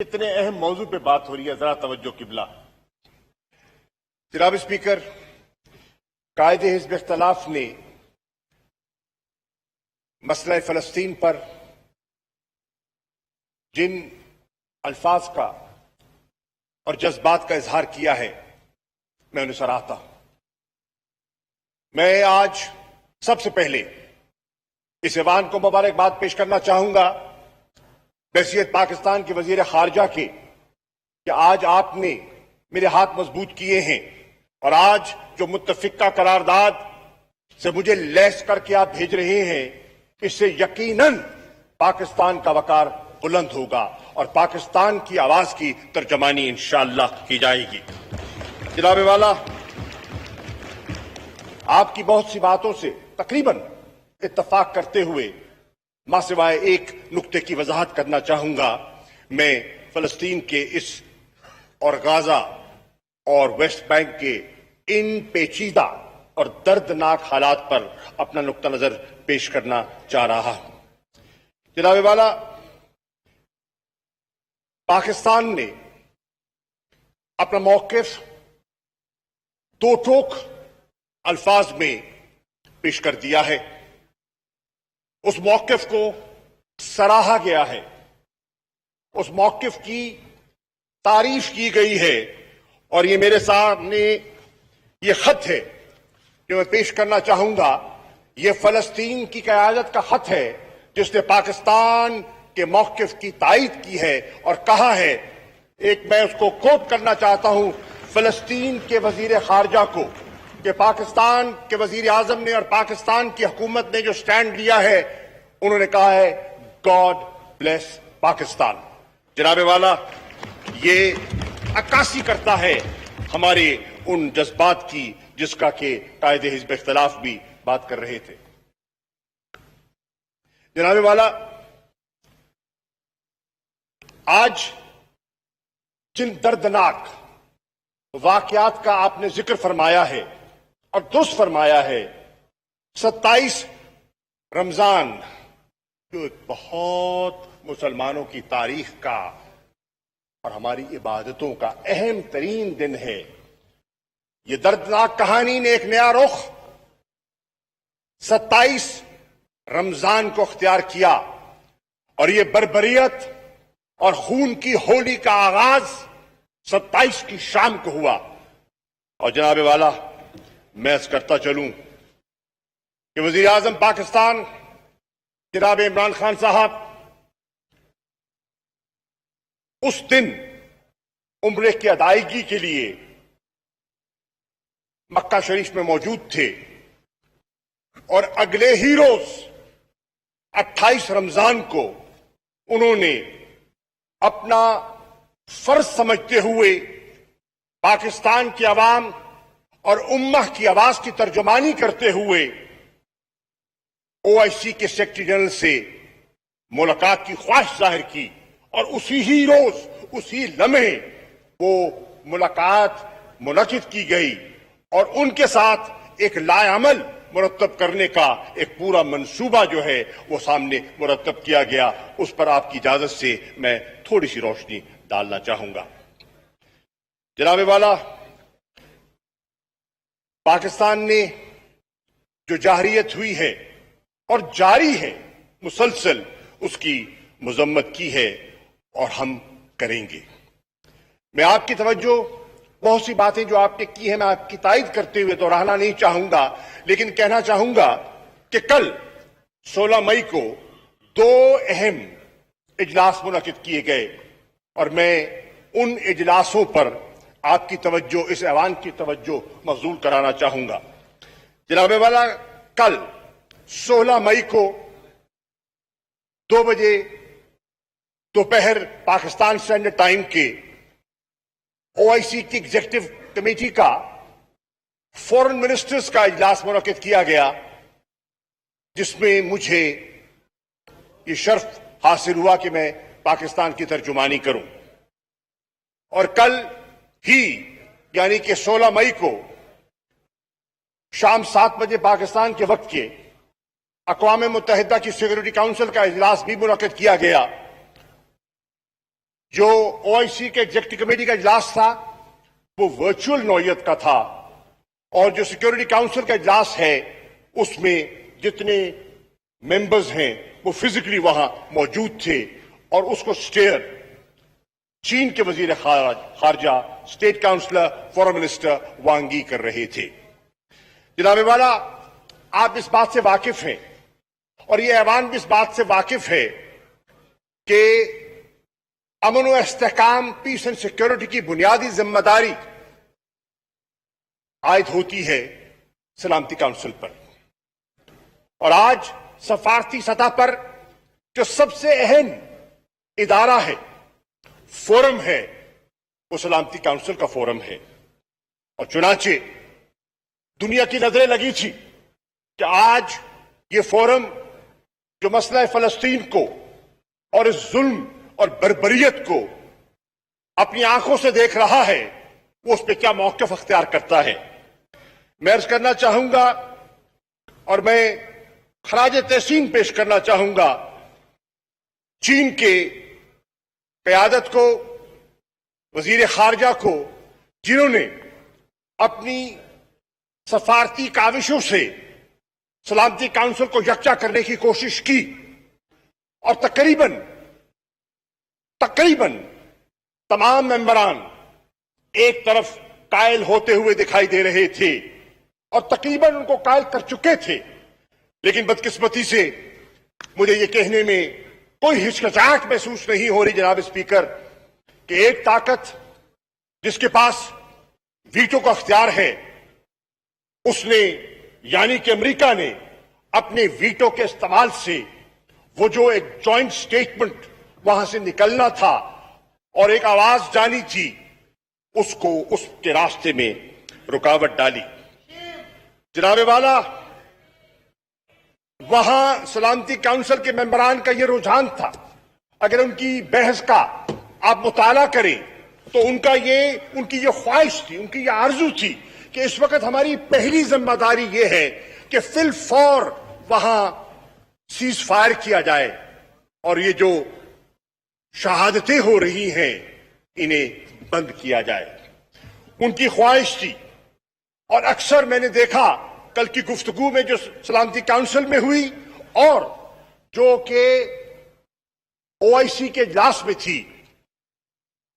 اتنے اہم موضوع پہ بات ہو رہی ہے، ذرا توجہ قبلہ۔ جناب اسپیکر، قائد حزب اختلاف نے مسئلہ فلسطین پر جن الفاظ کا اور جذبات کا اظہار کیا ہے، میں انہیں سراہتا ہوں۔ میں آج سب سے پہلے اس ایوان کو مبارکباد پیش کرنا چاہوں گا بحیثیت پاکستان کے وزیر خارجہ کے کہ آج آپ نے میرے ہاتھ مضبوط کیے ہیں اور آج جو متفقہ قرارداد سے مجھے لیس کر کے آپ بھیج رہے ہیں، اس سے یقیناً پاکستان کا وقار بلند ہوگا اور پاکستان کی آواز کی ترجمانی انشاءاللہ کی جائے گی۔ جناب والا، آپ کی بہت سی باتوں سے تقریباً اتفاق کرتے ہوئے ماں سوائے ایک نقطے کی وضاحت کرنا چاہوں گا۔ میں فلسطین کے اس اور غازہ اور ویسٹ بینک کے ان پیچیدہ اور دردناک حالات پر اپنا نقطہ نظر پیش کرنا چاہ رہا ہوں۔ جناب والا، پاکستان نے اپنا موقف دو ٹوک الفاظ میں پیش کر دیا ہے۔ اس موقف کو سراہا گیا ہے، اس موقف کی تعریف کی گئی ہے، اور یہ میرے سامنے یہ خط ہے جو میں پیش کرنا چاہوں گا۔ یہ فلسطین کی قیادت کا خط ہے جس نے پاکستان کے موقف کی تائید کی ہے اور کہا ہے، ایک میں اس کو کوٹ کرنا چاہتا ہوں فلسطین کے وزیر خارجہ کو، کہ پاکستان کے وزیر اعظم نے اور پاکستان کی حکومت نے جو سٹینڈ لیا ہے، انہوں نے کہا ہے گاڈ بلیس پاکستان۔ جناب والا، یہ عکاسی کرتا ہے ہمارے ان جذبات کی جس کا کہ قائد حزب اختلاف بھی بات کر رہے تھے۔ جناب والا، آج جن دردناک واقعات کا آپ نے ذکر فرمایا ہے اور درست فرمایا ہے، 27 رمضان جو ایک بہت مسلمانوں کی تاریخ کا اور ہماری عبادتوں کا اہم ترین دن ہے، یہ دردناک کہانی نے ایک نیا رخ 27 رمضان کو اختیار کیا، اور یہ بربریت اور خون کی ہولی کا آغاز 27 کی شام کو ہوا۔ اور جناب والا، میں عرض کرتا چلوں کہ وزیر اعظم پاکستان جناب عمران خان صاحب اس دن عمرے کی ادائیگی کے لیے مکہ شریف میں موجود تھے، اور اگلے ہی روز 28 رمضان کو انہوں نے اپنا فرض سمجھتے ہوئے پاکستان کی عوام اور امہ کی آواز کی ترجمانی کرتے ہوئے OIC کے سیکرٹری جنرل سے ملاقات کی خواہش ظاہر کی، اور اسی ہی روز اسی لمحے وہ ملاقات منعقد کی گئی، اور ان کے ساتھ ایک لائے عمل مرتب کرنے کا ایک پورا منصوبہ جو ہے وہ سامنے مرتب کیا گیا۔ اس پر آپ کی اجازت سے میں تھوڑی سی روشنی ڈالنا چاہوں گا۔ جناب والا، پاکستان نے جو جارحیت ہوئی ہے اور جاری ہے مسلسل، اس کی مذمت کی ہے اور ہم کریں گے۔ میں آپ کی توجہ بہت سی باتیں جو آپ نے کی ہیں میں آپ کی تائید کرتے ہوئے دہرانا نہیں چاہوں گا، لیکن کہنا چاہوں گا کہ کل 16 مئی کو 2 اہم اجلاس منعقد کیے گئے، اور میں ان اجلاسوں پر آپ کی توجہ، اس ایوان کی توجہ مبذول کرانا چاہوں گا۔ جناب والا، کل 16 مئی کو 2 بجے دوپہر پاکستان اسٹینڈرڈ ٹائم کے OIC کی ایگزیکٹو کمیٹی کا فورن منسٹرز کا اجلاس منعقد کیا گیا، جس میں مجھے یہ شرف حاصل ہوا کہ میں پاکستان کی ترجمانی کروں، اور کل ہی یعنی کہ 16 مئی کو شام 7 بجے پاکستان کے وقت کے اقوام متحدہ کی سیکورٹی کونسل کا اجلاس بھی منعقد کیا گیا، جو OIC کے ایگزیکٹو کمیٹی کا اجلاس تھا وہ ورچوئل نوعیت کا تھا، اور جو سیکورٹی کاؤنسل کا اجلاس ہے اس میں جتنے ممبرز ہیں وہ فزیکلی وہاں موجود تھے، اور اس کو سٹیئر چین کے وزیر خارجہ، اسٹیٹ کاؤنسلر، فورن منسٹر وانگ یی کر رہے تھے۔ جناب والا، آپ اس بات سے واقف ہیں اور یہ ایوان بھی اس بات سے واقف ہے کہ امن و استحکام، پیس اینڈ سیکورٹی کی بنیادی ذمہ داری عائد ہوتی ہے سلامتی کونسل پر، اور آج سفارتی سطح پر جو سب سے اہم ادارہ ہے، فورم ہے، وہ سلامتی کونسل کا فورم ہے، اور چنانچہ دنیا کی نظریں لگی تھی کہ آج یہ فورم جو مسئلہ فلسطین کو اور اس ظلم اور بربریت کو اپنی آنکھوں سے دیکھ رہا ہے، وہ اس پہ کیا موقف اختیار کرتا ہے۔ میں عرض کرنا چاہوں گا اور میں خراج تحسین پیش کرنا چاہوں گا چین کے قیادت کو، وزیر خارجہ کو، جنہوں نے اپنی سفارتی کاوشوں سے سلامتی کونسل کو یکجا کرنے کی کوشش کی، اور تقریباً تمام ممبران ایک طرف قائل ہوتے ہوئے دکھائی دے رہے تھے، اور تقریباً ان کو قائل کر چکے تھے، لیکن بدقسمتی سے مجھے یہ کہنے میں کوئی ہچکچاہٹ محسوس نہیں ہو رہی جناب اسپیکر کہ ایک طاقت جس کے پاس ویٹو کا اختیار ہے، اس نے یعنی کہ امریکہ نے اپنے ویٹو کے استعمال سے وہ جو ایک جوائنٹ سٹیٹمنٹ وہاں سے نکلنا تھا اور ایک آواز جانی تھی، اس کو اس کے راستے میں رکاوٹ ڈالی۔ جناب والا، وہاں سلامتی کونسل کے ممبران کا یہ رجحان تھا، اگر ان کی بحث کا آپ مطالعہ کریں تو ان کی یہ خواہش تھی، ان کی یہ آرزو تھی کہ اس وقت ہماری پہلی ذمہ داری یہ ہے کہ فی الفور وہاں سیز فائر کیا جائے، اور یہ جو شہادتیں ہو رہی ہیں انہیں بند کیا جائے۔ ان کی خواہش تھی، اور اکثر میں نے دیکھا کل کی گفتگو میں جو سلامتی کونسل میں ہوئی اور جو کہ OIC کے اجلاس میں تھی،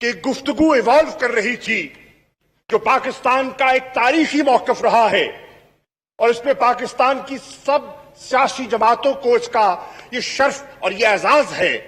کہ گفتگو ایوالو کر رہی تھی، جو پاکستان کا ایک تاریخی موقف رہا ہے، اور اس میں پاکستان کی سب سیاسی جماعتوں کو اس کا یہ شرف اور یہ اعزاز ہے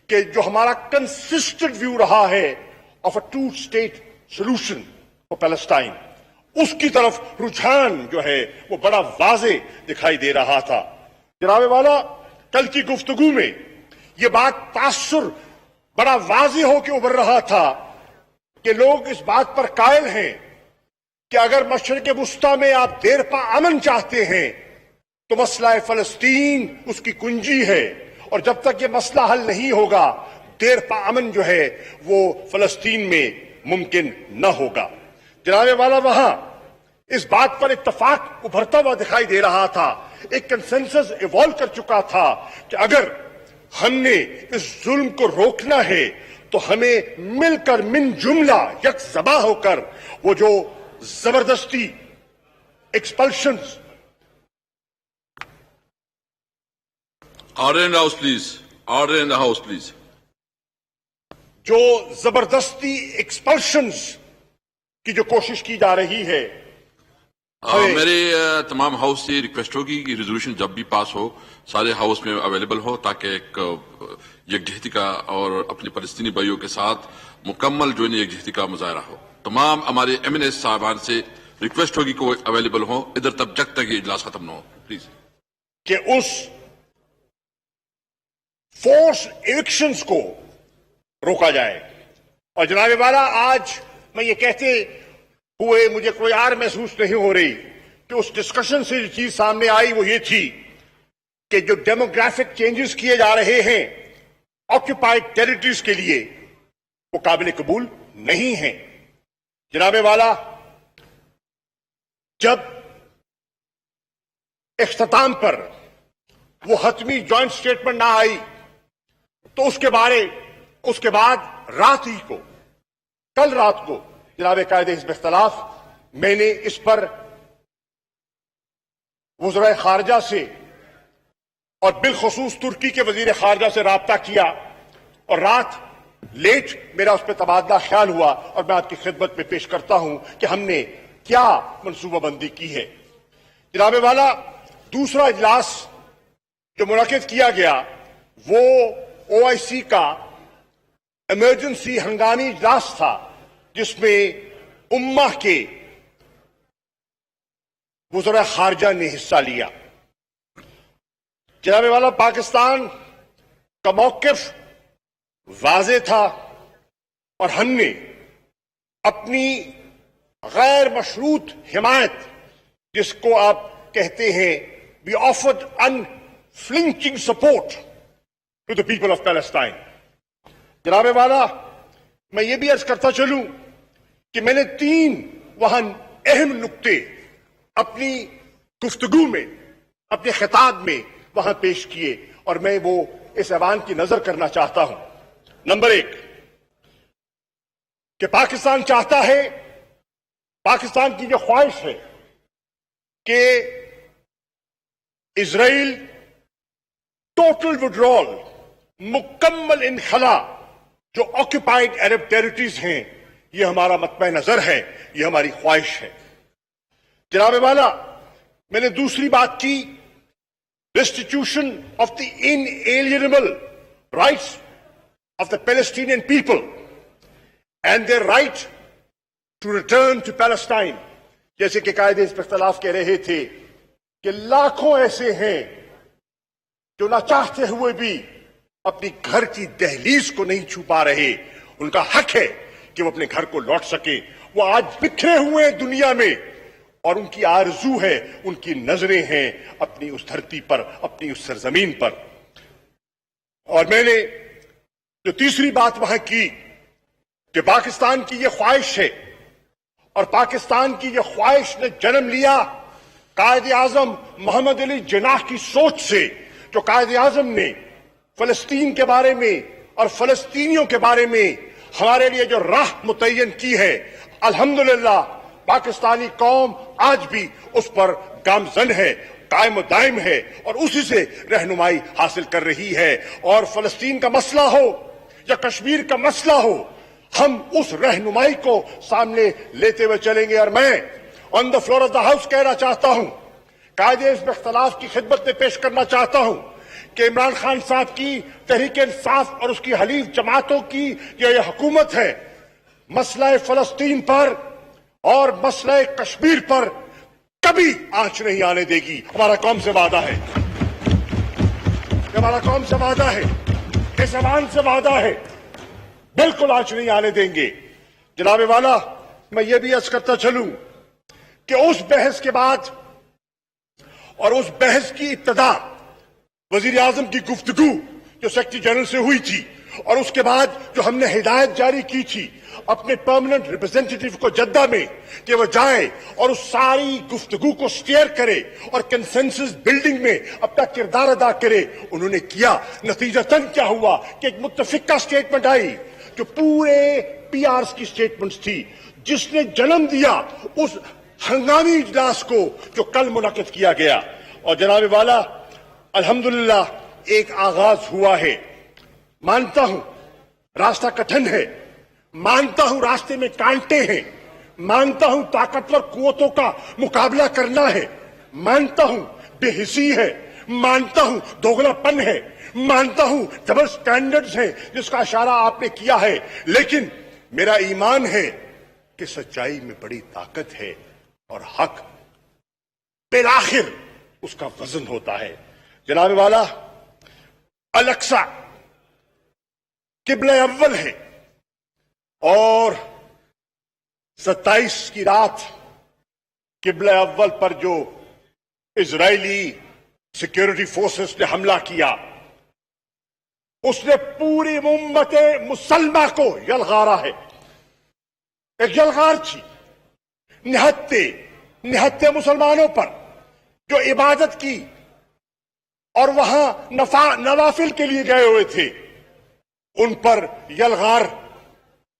کہ جو ہمارا کنسسٹنٹ ویو رہا ہے of a 2 state solution for Palestine, اس کی طرف رجحان جو ہے وہ بڑا واضح دکھائی دے رہا تھا۔ جناب والا، کل کی گفتگو میں یہ بات تاثر بڑا واضح ہو کے ابھر رہا تھا کہ لوگ اس بات پر قائل ہیں کہ اگر مشرق وسطیٰ میں آپ دیر پا امن چاہتے ہیں تو مسئلہ فلسطین اس کی کنجی ہے، اور جب تک یہ مسئلہ حل نہیں ہوگا دیر پا امن جو ہے وہ فلسطین میں ممکن نہ ہوگا۔ جناب والا، وہاں اس بات پر اتفاق ابھرتا ہوا دکھائی دے رہا تھا، ایک کنسنسس ایوالو کر چکا تھا کہ اگر ہم نے اس ظلم کو روکنا ہے تو ہمیں مل کر من جملہ یک زباں ہو کر وہ جو زبردستی ایکسپلشنز، Order in the House, please. Order in the House, please. جو زبردستی ایکسپلشنز کی جو کوشش کی جا رہی ہے، میرے تمام ہاؤس سے ریکویسٹ ہوگی کہ ریزولوشن جب بھی پاس ہو سارے ہاؤس میں اویلیبل ہو، تاکہ ایک یکجہتی کا اور اپنے فلسطینی بھائیوں کے ساتھ مکمل جو یکجہتی کا مظاہرہ ہو۔ تمام ہمارے MNS صاحبان سے ریکویسٹ ہوگی کہ وہ اویلیبل ہوں ادھر تب جب تک یہ اجلاس ختم نہ ہو، پلیز۔ کہ اس فورس ایکشنز کو روکا جائے۔ اور جناب والا، آج میں یہ کہتے ہوئے مجھے کوئی آر محسوس نہیں ہو رہی کہ اس ڈسکشن سے جو چیز سامنے آئی وہ یہ تھی کہ جو ڈیموگرافک چینجز کیے جا رہے ہیں آکوپائڈ ٹیریٹریز کے لیے وہ قابل قبول نہیں ہیں۔ جناب والا، جب اختتام پر وہ حتمی جوائنٹ سٹیٹمنٹ نہ آئی تو اس کے بعد رات ہی کو کل رات کو جناب قائد حزب اختلاف میں نے اس پر وزرائے خارجہ سے اور بالخصوص ترکی کے وزیر خارجہ سے رابطہ کیا اور رات لیٹ میرا اس پہ تبادلہ خیال ہوا اور میں آپ کی خدمت میں پیش کرتا ہوں کہ ہم نے کیا منصوبہ بندی کی ہے. جناب والا دوسرا اجلاس جو منعقد کیا گیا وہ OIC کا ایمرجنسی ہنگامی اجلاس تھا جس میں امہ کے وزراء خارجہ نے حصہ لیا. جناب والا پاکستان کا موقف واضح تھا اور ہم نے اپنی غیر مشروط حمایت جس کو آپ کہتے ہیں we offered unflinching support to the people of Palestine. جناب والا میں یہ بھی عرض کرتا چلوں کہ میں نے 3 وہاں اہم نکتے اپنی گفتگو میں اپنے خطاب میں وہاں پیش کیے اور میں وہ اس ایوان کی نظر کرنا چاہتا ہوں. نمبر 1 کہ پاکستان چاہتا ہے، پاکستان کی یہ خواہش ہے کہ اسرائیل ٹوٹل وڈرال، مکمل انخلا جو آکوپائڈ عرب ٹیریٹریز ہیں، یہ ہمارا مطمع نظر ہے، یہ ہماری خواہش ہے. جناب والا میں نے دوسری بات کی restitution of the inalienable rights of the Palestinian people and their right to return to Palestine. جیسے کہ قائد حزب اختلاف کہہ رہے تھے کہ لاکھوں ایسے ہیں جو نہ چاہتے ہوئے بھی اپنی گھر کی دہلیز کو نہیں چھو پا رہے. ان کا حق ہے کہ وہ اپنے گھر کو لوٹ سکے. وہ آج بکھرے ہوئے ہیں دنیا میں اور ان کی آرزو ہے، ان کی نظریں ہیں اپنی اس دھرتی پر، اپنی اس سرزمین پر. اور میں نے جو تیسری بات وہاں کی کہ پاکستان کی یہ خواہش ہے اور پاکستان کی یہ خواہش نے جنم لیا قائد اعظم محمد علی جناح کی سوچ سے، جو قائد اعظم نے فلسطین کے بارے میں اور فلسطینیوں کے بارے میں ہمارے لیے جو راہ متعین کی ہے. الحمدللہ پاکستانی قوم آج بھی اس پر گامزن ہے، قائم و دائم ہے اور اسی سے رہنمائی حاصل کر رہی ہے. اور فلسطین کا مسئلہ ہو یا کشمیر کا مسئلہ ہو، ہم اس رہنمائی کو سامنے لیتے ہوئے چلیں گے. اور میں on the floor of the house کہنا چاہتا ہوں، قائد حزب اختلاف کی خدمت میں پیش کرنا چاہتا ہوں کہ عمران خان صاحب کی تحریک انصاف اور اس کی حلیف جماعتوں کی یہ حکومت ہے، مسئلہ فلسطین پر اور مسئلہ کشمیر پر کبھی آنچ نہیں آنے دے گی. ہمارا قوم سے وعدہ ہے، ہمارا قوم سے وعدہ ہے، اس ایوان سے وعدہ ہے، بالکل آنچ نہیں آنے دیں گے. جناب والا میں یہ بھی عرض کرتا چلوں کہ اس بحث کے بعد اور اس بحث کی ابتدا وزیر اعظم کی گفتگو جو سیکرٹری جنرل سے ہوئی تھی اور اس کے بعد جو ہم نے ہدایت جاری کی تھی اپنے پرماننٹ ریپرزینٹیٹیو کو جدہ میں کہ وہ جائے اور اس ساری گفتگو کو سٹیئر کرے اور کنسنسس بلڈنگ میں اپنا کردار ادا کرے، انہوں نے کیا. نتیجتاً کیا ہوا کہ ایک متفقہ سٹیٹمنٹ آئی جو پورے PRs کی سٹیٹمنٹس تھی، جس نے جنم دیا اس ہنگامی اجلاس کو جو کل منعقد کیا گیا. اور جناب والا الحمدللہ ایک آغاز ہوا ہے. مانتا ہوں راستہ کٹھن ہے، مانتا ہوں راستے میں کانٹے ہیں، مانتا ہوں طاقتور قوتوں کا مقابلہ کرنا ہے، مانتا ہوں بے حسی ہے، مانتا ہوں دوگلا پن ہے، مانتا ہوں ڈبل سٹینڈرڈز ہیں جس کا اشارہ آپ نے کیا ہے، لیکن میرا ایمان ہے کہ سچائی میں بڑی طاقت ہے اور حق بالآخر اس کا وزن ہوتا ہے. جناب والا الاقصی قبلہ اول ہے اور 27 کی رات قبلہ اول پر جو اسرائیلی سیکیورٹی فورسز نے حملہ کیا اس نے پوری امت مسلمہ کو یلغارا ہے. ایک یلغار تھی نہتے مسلمانوں پر جو عبادت کی اور وہاں نوافل کے لیے گئے ہوئے تھے، ان پر یلغار